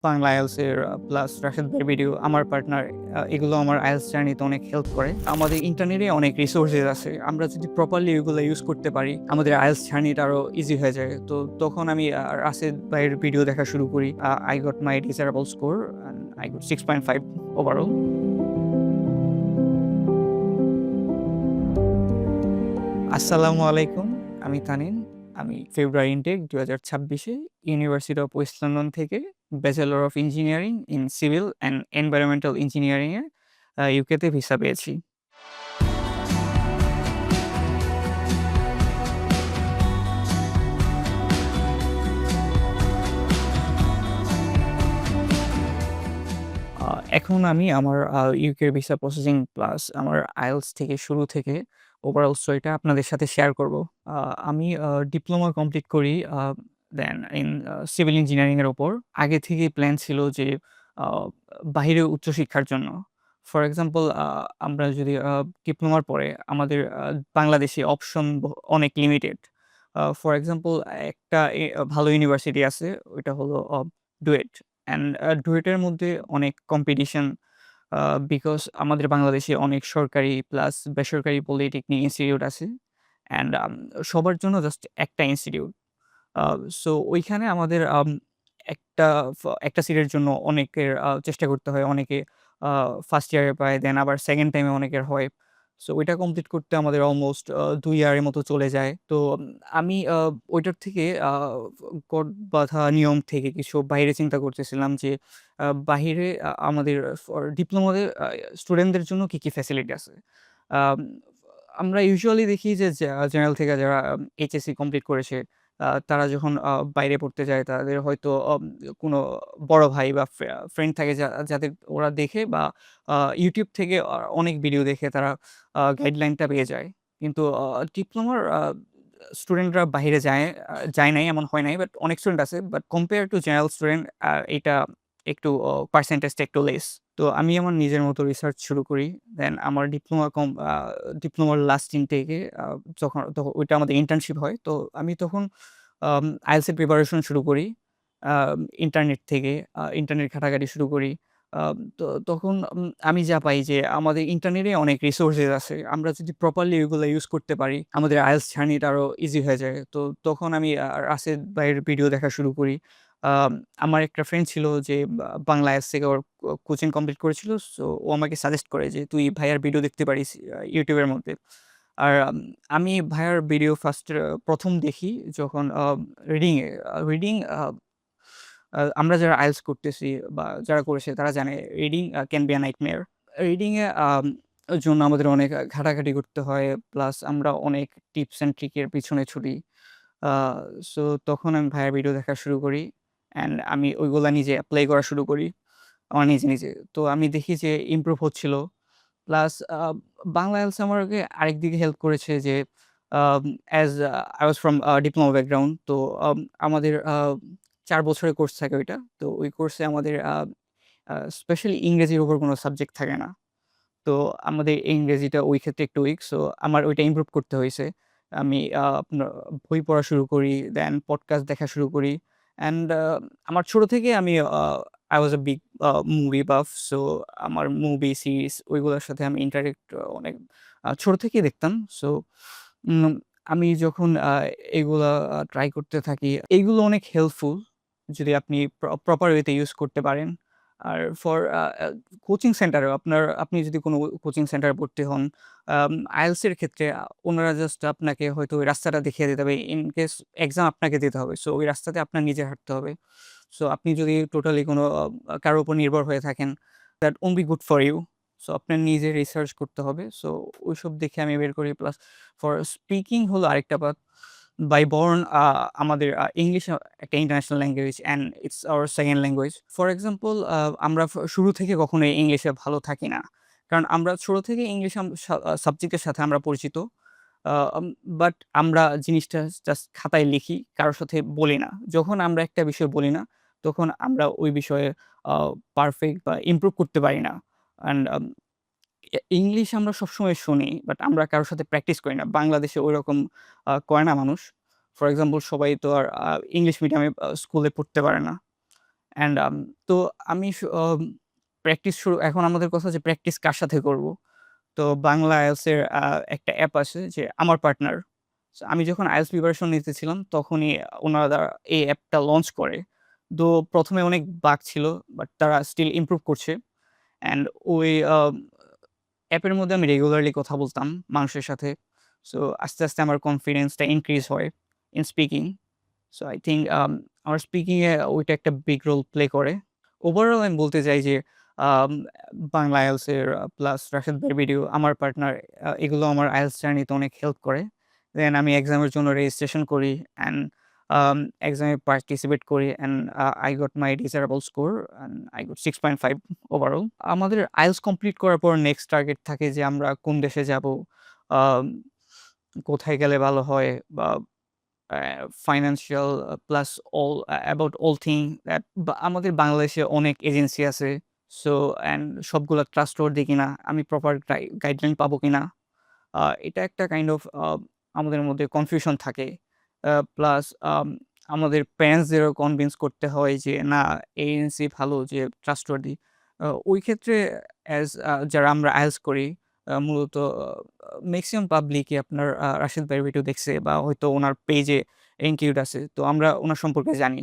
Bangla IELTS এর plus Rashed ভাইয়ের video, আমার পার্টনার এগুলো আমার IELTS জার্নিতে অনেক হেল্প করে। আমাদের ইন্টারনেটে অনেক রিসোর্সেস আছে। আমরা যদি প্রপারলি ওগুলো ইউজ করতে পারি, আমাদের IELTS জার্নিটা আরো ইজি হয়ে যায়। তো তখন আমি রাশেদ ভাইয়ের ভিডিও দেখা শুরু করি। I got my desirable score and I got 6.5 overall. আসসালামু আলাইকুম। আমি তানিন। আমি ফেব্রুয়ারি ইনটেক ২০২৬ এ ইউনিভার্সিটি অফ ওয়েস্ট লন্ডন থেকে bachelor of engineering in civil and environmental engineering এ ইউকে তে ভিসা পেয়েছি। আ এখন আমি আমার ইউকে ভিসা প্রসেসিং প্লাস আমার IELTS থেকে শুরু থেকে ওভারঅল স্টোরিটা আপনাদের সাথে শেয়ার করব। আ আমি ডিপ্লোমা কমপ্লিট করি দেন ইন সিভিল ইঞ্জিনিয়ারিং এর উপর। আগে থেকেই প্ল্যান ছিল যে আ বাহিরে উচ্চশিক্ষার জন্য। ফর এক্সাম্পল আমরা যদি ডিপ্লোমার পরে আমাদের বাংলাদেশে অপশন অনেক লিমিটেড। ফর এক্সাম্পল একটা ভালো ইউনিভার্সিটি আছে, ওইটা হলো ডুয়েট। অ্যান্ড ডুয়েটের মধ্যে অনেক কম্পিটিশন আ বিকজ আমাদের বাংলাদেশে অনেক সরকারি প্লাস বেসরকারি পলিটেকনিক ইনস্টিটিউট আছে। অ্যান্ড সবার জন্য জাস্ট একটা ইনস্টিটিউট। আ সো ওইখানে আমাদের একটা একটা সিটের জন্য অনেকের চেষ্টা করতে হয়। অনেকে আ ফার্স্ট ইয়ারে পায়, দেন আবার সেকেন্ড টাইমে অনেকের হয়। সো ওইটা কমপ্লিট করতে আমাদের অলমোস্ট ২ ইয়ারের মতো চলে যায়। তো আমি ওইটার থেকে কট বাঁধা নিয়ম থেকে কিছু বাইরে চিন্তা করতেছিলাম যে বাহিরে আমাদের ডিপ্লোমাদের স্টুডেন্টদের জন্য কি, কি ফ্যাসিলিটি আছে? আম আমরা ইউজুয়ালি দেখি যে জেনারেল থেকে যারা এইচএসসি কমপ্লিট করেছে, তারা যখন বাইরে পড়তে যায় তাদের হয়তো কোনো বড় ভাই বা ফ্রেন্ড থাকে যাদের ওরা দেখে বা YouTube থেকে অনেক ভিডিও দেখে তারা গাইডলাইনটা পেয়ে যায়। কিন্তু ডিপ্লোমার স্টুডেন্টরা বাহিরে যায় নাই এমন হয় নাই। বাট অনেক স্টুডেন্ট আছে। But compare to general student এটা একটু পার্সেন্টেজটা একটু লেস। তো আমি আমার নিজের মতো রিসার্চ শুরু করি। দেন আমার ডিপ্লোমার লাস্ট ইনটেকে তখন ওইটা আমাদের ইন্টার্নশিপ হয়। তো আমি তখন IELTS এর প্রিপারেশন শুরু করি। ইন্টারনেট থেকে ইন্টারনেট ঘাটাঘাটি শুরু করি। তো তখন আমি যা পাই যে আমাদের ইন্টারনেটে অনেক রিসোর্সেস আছে। আমরা যদি প্রপারলি ওগুলো ইউজ করতে পারি, আমাদের IELTS জার্নিটা আরো ইজি হয়ে যায়। তো তখন আমি রাশেদ ভাইয়ের ভিডিও দেখা শুরু করি। আম আমার একটা ফ্রেন্ড ছিল যে বাংলা IELTS থেকে ওর কোচিং কমপ্লিট করেছিল। সো ও আমাকে সাজেস্ট করে যে, "তুই ভাইয়ার ভিডিও দেখতে পারিস YouTube এর মধ্যে।" আর আমি ভাইয়ার ভিডিও ফার্স্ট ১ম দেখি যখন রিডিং এ। রিডিং আমরা যারা IELTS করতেছি বা যারা করেছে তারা জানে reading can be a nightmare. Reading এ জন্য আমাদের অনেক ঘাটাঘাটি করতে হয়। প্লাস আমরা অনেক টিপস অ্যান্ড ট্রিক এর পিছনে ছুটি। আ সো তখন আমি ভাইয়ার ভিডিও দেখা শুরু করি। অ্যান্ড আমি ওইগুলা নিজে এপ্লাই করা শুরু করি আমার নিজে, নিজে। তো আমি দেখি যে ইমপ্রুভ হচ্ছিল। প্লাস বাংলা IELTS আমাকে আরেকদিকে হেল্প করেছে যে um as I was from diploma background. তো আমাদের ৪ বছরের কোর্স থাকে ওইটা। তো ওই কোর্সে আমাদের স্পেশালি ইংরেজির উপর কোনো সাবজেক্ট থাকে না। তো আমাদের ইংরেজিটা ওই ক্ষেত্রে একটু উইক। সো আমার ওইটা ইমপ্রুভ করতে হইছে। আমি আপনার বই পড়া শুরু করি, দেন পডকাস্ট দেখা শুরু করি। অ্যান্ড আমার ছোট থেকে আমি I was a big movie buff. So আমার মুভি, সিরিজ ওইগুলোর সাথে আমি ইন্টারেক্ট অনেক ছোট থেকেই দেখতাম। সো উম আমি যখন এগুলা ট্রাই করতে থাকি, এইগুলো অনেক হেল্পফুল যদি আপনি প্রপার ওয়েতে ইউজ করতে পারেন। আর ফর কোচিং সেন্টারেও আপনি যদি কোনো কোচিং সেন্টারে ভর্তি হন, IELTS এর ক্ষেত্রে ওনারা জাস্ট আপনাকে হয়তো ওই রাস্তাটা দেখিয়ে দিতে হবে। ইন কেস এক্সাম আপনাকে দিতে হবে। সো ওই রাস্তাতে আপনার নিজে হাঁটতে হবে। সো আপনি যদি টোটালি কোনো কারো উপর নির্ভর হয়ে থাকেন, that won't be good for you. So আপনার নিজে রিসার্চ করতে হবে। সো ওইসব দেখে আমি বের করি। প্লাস ফর স্পিকিং হলো আরেকটা পাথ। বাই বর্ন আমাদের ইংলিশ একটা international language and it's our second language. For example আমরা শুরু থেকে কখনোই ইংলিশে ভালো থাকি না। কারণ আমরা ছোট থেকে ইংলিশ সাবজেক্টের সাথে আমরা পরিচিত। আ আম বাট আমরা জিনিসটা জাস্ট খাতায় লিখি, কারো সাথে বলি না। যখন আমরা একটা বিষয় বলি না, তখন আমরা ওই বিষয়ে আ পারফেক্ট বা ইমপ্রুভ করতে পারি না। অ্যান্ড ইংলিশ আমরা সবসময় শুনি, বাট আমরা কারো সাথে প্র্যাকটিস করি না। বাংলাদেশে ঐরকম করে না মানুষ। ফর এক্সাম্পল সবাই তো আর ইংলিশ মিডিয়ামে স্কুলে পড়তে পারে না। অ্যান্ড তো আমি প্র্যাকটিস শুরু এখন আমাদের কথা যে প্র্যাকটিস কার সাথে করব? তো বাংলা IELTS এর একটা অ্যাপ আছে যে আমার পার্টনার। সো আমি যখন IELTS প্রিপারেশন নিতেছিলাম তখনই ওনারা এই অ্যাপটা লঞ্চ করে। তো ১ম এ অনেক বাগ ছিল বাট তারা স্টিল ইমপ্রুভ করছে। অ্যান্ড ওই অ্যাপের মধ্যে আমি রেগুলারলি কথা বলতাম মানুষের সাথে। সো আস্তে, আস্তে আমার কনফিডেন্সটা ইনক্রিজ হয় in speaking. So I think আমার স্পিকিং এ ওইটা একটা বিগ রোল প্লে করে। ওভারঅল আমি বলতে চাই যে আম বাংলা IELTS এর প্লাস রাশেদ ভাইয়ের ভিডিও, আমার পার্টনার এগুলো আমার IELTS জার্নিতে অনেক হেল্প করে। দেন আমি এক্সামের জন্য রেজিস্ট্রেশন করি অ্যান্ড এক্সামে পার্টিসিপেট করি and I got my desirable score and I got 6.5 overall. আমাদের IELTS কমপ্লিট করার পর নেক্সট টার্গেট থাকে যে আমরা কোন দেশে যাবো, আম কোথায় গেলে ভালো হয় বা financial plus about all thing that আমাদের বাংলাদেশে অনেক এজেন্সি আছে। সো অ্যান্ড সবগুলা ট্রাস্টওয়ার্দি কিনা, আমি প্রপার গাইডলাইন পাবো কিনা। এটা একটা কাইন্ড অফ আমাদের মধ্যে কনফিউশন থাকে। প্লাস আমাদের প্যারেন্টসদেরও কনভিন্স করতে হয় যে না, এজেন্সি ভালো, যে ট্রাস্টওয়ার্দি। ওই ক্ষেত্রে যারা আমরা IELTS করি মূলত মেক্সিমাম পাবলিকই আপনার রাশেদ ভাইয়ের ভিডিও দেখছে বা হয়তো উনার পেজে ইনক্লুড আছে। তো আমরা উনার সম্পর্কে জানি।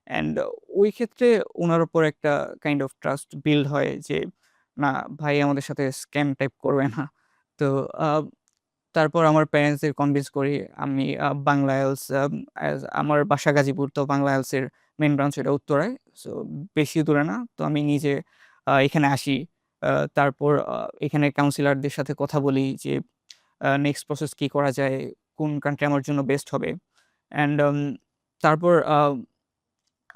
অ্যান্ড ওই ক্ষেত্রে উনার উপর একটা কাইন্ড অফ ট্রাস্ট বিল্ড হয় যে না, ভাই আমাদের সাথে স্ক্যাম টাইপ করবে না। তো আ তারপর আমার প্যারেন্টসদের কনভিন্স করি। আমি বাংলা IELTS আমার বাসা গাজীপুর। তো বাংলা IELTS এর মেইন ব্রাঞ্চ এটা উত্তরায়। সো বেশি দূরে না। তো আমি নিজে এখানে আসি। তারপর এখানে কাউন্সিলরদের সাথে কথা বলি যে নেক্সট প্রসেস কি করা যায়? কোন কান্ট্রি আমার জন্য বেস্ট হবে? অ্যান্ড তারপর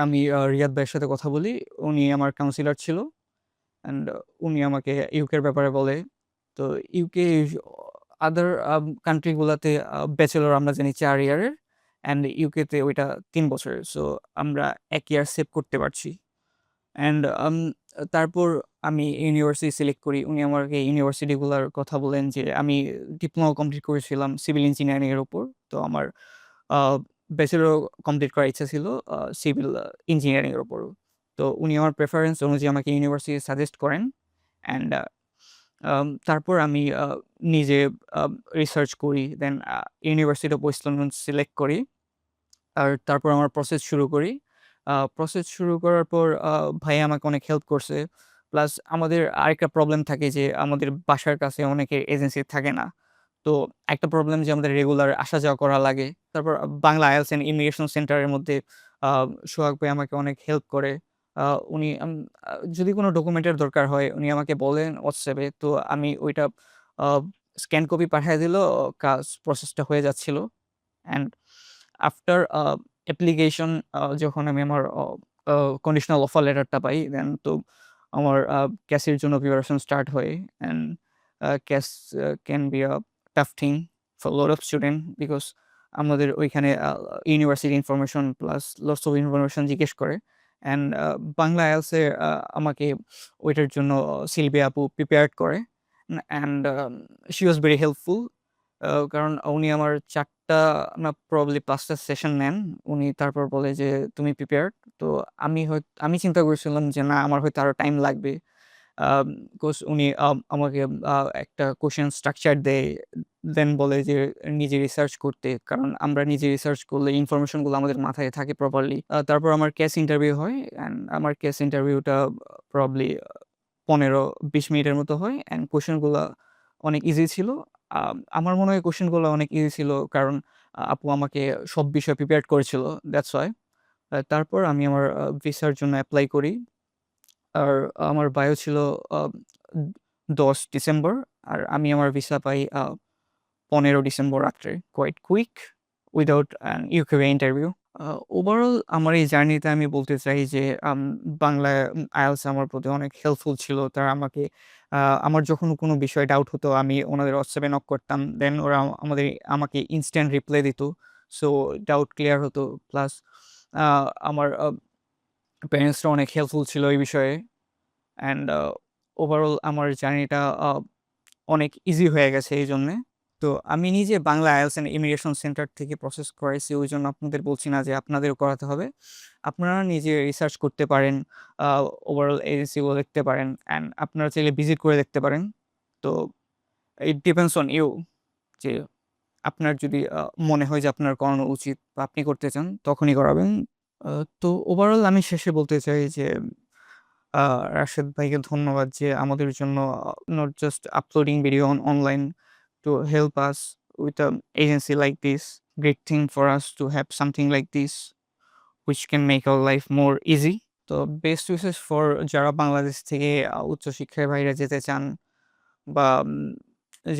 আমি রিয়াদ ভাইয়ের সাথে কথা বলি। উনি আমার কাউন্সিলর ছিল। অ্যান্ড উনি আমাকে ইউকের ব্যাপারে বলে। তো ইউকে আদার কান্ট্রি গুলাতে ব্যাচেলর আমরা জানি ৪ ইয়ারের অ্যান্ড ইউকেতে ওইটা ৩ বছরের। সো আমরা ১ ইয়ার সেভ করতে পারছি। অ্যান্ড তারপর আমি ইউনিভার্সিটি সিলেক্ট করি। উনি আমাকে ইউনিভার্সিটি গুলার কথা বলেন যে আমি ডিপ্লোমা কমপ্লিট করেছিলাম সিভিল ইঞ্জিনিয়ারিং এর উপর। তো আমার আ ব্যাচেলর কমপ্লিট করার ইচ্ছা ছিল সিভিল ইঞ্জিনিয়ারিং এর উপর। তো উনি আমার প্রেফারেন্স অনুযায়ী আমাকে ইউনিভার্সিটি সাজেস্ট করেন। অ্যান্ড তারপর আমি নিজে আ রিসার্চ করি। Then university of West London select করি। আর তারপর আমার প্রসেস শুরু করি। প্রসেস শুরু করার পর ভাইয়া আমাকে অনেক হেল্প করছে। প্লাস আমাদের আরেকটা প্রবলেম থাকে যে আমাদের বাসার কাছে অনেকের এজেন্সি থাকে না। তো একটা প্রবলেম যে আমাদের রেগুলার আসা যাওয়া করা লাগে। তারপর বাংলা IELTS অ্যান্ড ইমিগ্রেশন সেন্টারের মধ্যে আ সোহাগ ভাই আমাকে অনেক হেল্প করে। আ উনি যদি কোনো ডকুমেন্টের দরকার হয় উনি আমাকে বলেন WhatsApp এ, তো আমি ওইটা আ স্ক্যান কপি পাঠায় দিলেও প্রসেসটা হয়ে যাচ্ছিল। অ্যান্ড আফটার অ্যাপ্লিকেশন যখন আমি আমার কন্ডিশনাল অফার লেটারটা পাই, দেন তো আমার ক্যাসের জন্য প্রিপারেশন স্টার্ট হয়। And cash can be a tough thing for lot of student because আমাদের ওইখানে university information plus lots of information জিজ্ঞেস করে। অ্যান্ড বাংলা IELTS এ আমাকে ওইটার জন্য সিলভি আপু প্রিপেয়ার্ড করে। And she was very helpful. কারণ উনি আমার ৪ টা না প্রবাবলি ৫ টা সেশন নেন। উনি তারপর বলে যে, "তুমি প্রিপেয়ার্ড?" তো আমি চিন্তা করেছিলাম যে না, আমার হয়তো আরো টাইম লাগবে। কোর্স উনি আমাকে একটা কোয়েশ্চেন স্ট্রাকচার দেয়। দেন বলে যে নিজে রিসার্চ করতে। কারণ আমরা নিজে রিসার্চ করলে ইনফরমেশন গুলো আমাদের মাথায় থাকে প্রপারলি। তারপর আমার কেস ইন্টারভিউ হয়। অ্যান্ড আমার কেস ইন্টারভিউটা প্রবাবলি ১৫-২০ মিনিটের মতো হয়। অ্যান্ড কোয়েশ্চেন গুলা অনেক ইজি ছিল। আমার মনে হয় কোয়েশ্চেন গুলো অনেক ইজি ছিল কারণ আপু আমাকে সব বিষয় প্রিপেয়ার্ড করেছিল। That's why. তারপর আমি আমার ভিসার জন্য এপ্লাই করি। আর আমার বায়ো ছিল আ ১০ ডিসেম্বর। আর আমি আমার ভিসা পাই ১৫ ডিসেম্বর রাত্রে। Quite quick without an UKVI interview. Uh overall আমার এই জার্নিতে আমি বলতে চাই যে বাংলায় IELTS আমার প্রতি অনেক হেল্পফুল ছিল। তারা আমাকে আ আমার যখন কোনো বিষয়ে ডাউট হতো আমি ওনাদের WhatsApp এ নক করতাম। দেন ওরা আমাকে ইনস্ট্যান্ট রিপ্লাই দিত। সো ডাউট ক্লিয়ার হতো। প্লাস আ আমার প্যারেন্টসরা অনেক হেল্পফুল ছিল এই বিষয়ে। অ্যান্ড ওভারঅল আমার জার্নিটা অনেক ইজি হয়ে গেছে এইজন্যে। তো আমি নিজে Bangla IELTS and immigration centre থেকে প্রসেস করাইছি। ওইজন্য আপনাদের বলছি না যে আপনাদেরও করাতে হবে। আপনারা নিজে রিসার্চ করতে পারেন। আ ওভারঅল এজেন্সিগুলো দেখতে পারেন অ্যান্ড আপনারা চাইলে ভিজিট করে দেখতে পারেন। তো ইট ডিপেন্ডস অন ইউ যে আপনার যদি মনে হয় যে আপনার করানো উচিত বা আপনি করতে চান তখনই করাবেন। আ তো ওভারঅল আমি শেষে বলতে চাই যে আ রাশেদ ভাইকে ধন্যবাদ যে আমাদের জন্য not just uploading video on online to help us with an agency like this. Great thing for us to have something like this which can make our life more easy. তো বেস্ট উইশেস ফর যারা বাংলাদেশ থেকে উচ্চশিক্ষায় বাইরে যেতে চান বা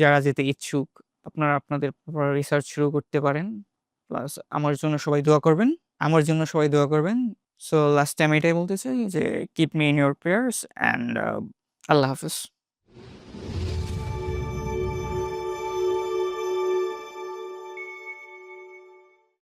যারা যেতে ইচ্ছুক, আপনারা আপনাদের রিসার্চ শুরু করতে পারেন। প্লাস আমার জন্য সবাই দোয়া করবেন। আমার জন্য সবাই দোয়া করবেন। সো লাস্ট টাইম এটাই বলতে চাই যে, keep me in your prayers and আল্লাহ হাফেজ।